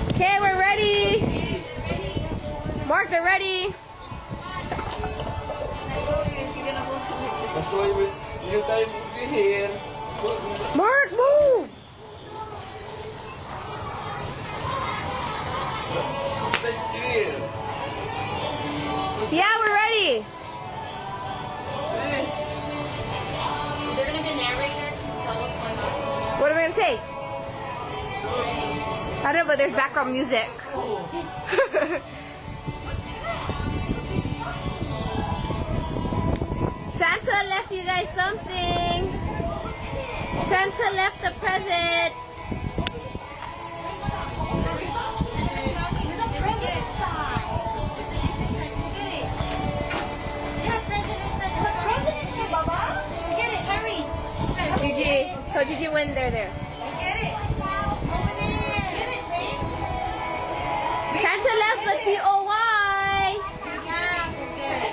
Okay, we're ready. Mark, they're ready. That's why you time here. Mark, move. Yeah, we're ready. They're gonna be narrators. Tell what's going on. What are we gonna take? I don't know, but there's background music. Santa left you guys something. Santa left a present. Gigi, so Gigi went there. Get it. Over there. Get it, Jane. Santa left the TOY.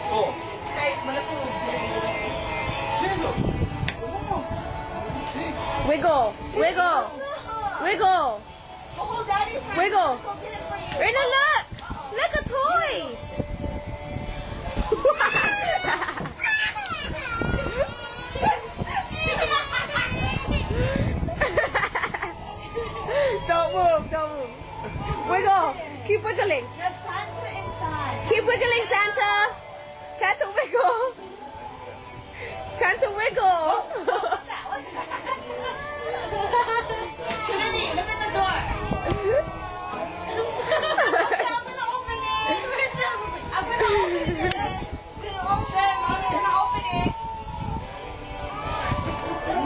Oh. Wiggle, wiggle, wiggle, wiggle. Rena, look! Look, a toy! Don't move, don't move. Wiggle, keep wiggling. Keep wiggling, Santa. Santa, wiggle. Santa, wiggle. Trinity, look at the door. I'm gonna open it. I'm gonna open it. Mommy's gonna open it. No,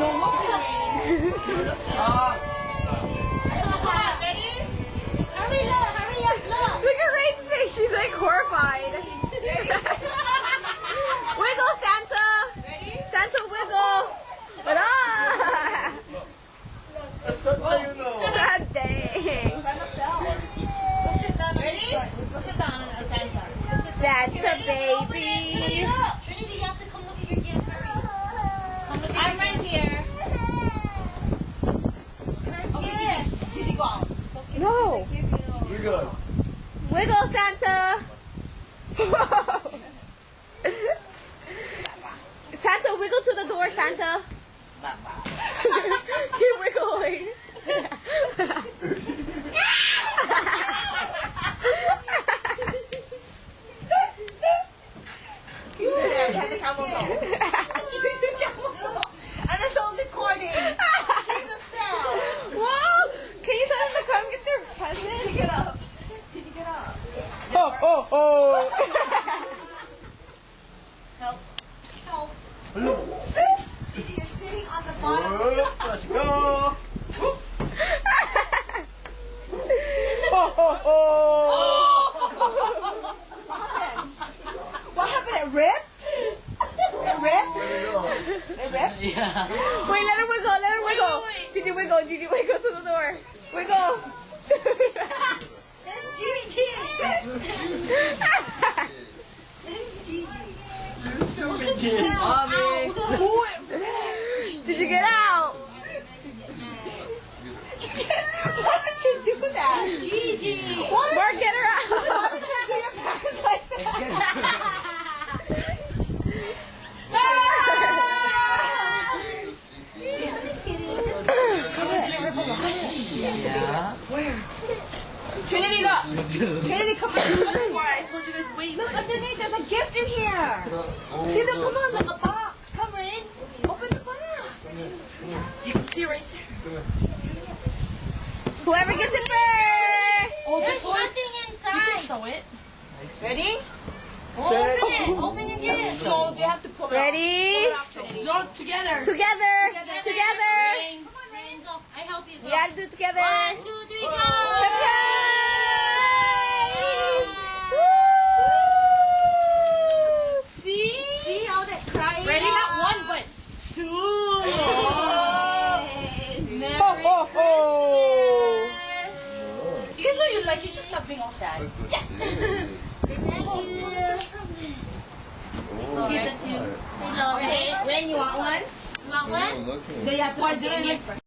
ready? Hurry up, look. Look at Ray's face. She's like horrified. Wiggle, Santa. Ready? Santa, wiggle. But God dang. Ready? Sit down, Santa. That's a baby. Trinity, you have to come look at your gift. Hurry. I'm right here. Okay. No. Wiggle. Wiggle, Santa. Santa, wiggle to the door, Santa. Keep wiggling. And it's all recording. She's a cell. Whoa! Can you tell them to come get their present? Get up. Get up. Oh, oh, oh. Help. Help. Hello. Gigi, you're sitting on the bottom. Let's go. Oh, oh, oh. What happened? It ripped? It ripped? It ripped? Yeah. Wait, let her wiggle, let her wiggle. Gigi, wiggle to the door. Wiggle. Gigi. Mommy. Did you get out? Why did you do that? Gigi. Mark, get her out. Mommy can't do your parents like that. Yeah. Where? Trinity, look. Trinity, come on. That's why I told you this. Wait. Look underneath. There's a gift in here. See, look, come on. Look, a box. Come in. Open the box. You can see right there. Whoever gets it first. Oh, there's nothing inside. You can show it. Ready? Open it. Open your gift. So you have to pull it Ready? out. No, together. Together. Rain. Come on, Rain. Go. I help you. You gotta do it together. 1, 2, 3, go. Surprise! Woo! See all that crying? Ready? Not one, but two. Merry Ho, ho, ho. Christmas. You guys know you like it. Just stop being all sad. Yeah. Thank you. Give that to you. Rain, you want one? You want one? Looking. Do you have to do it?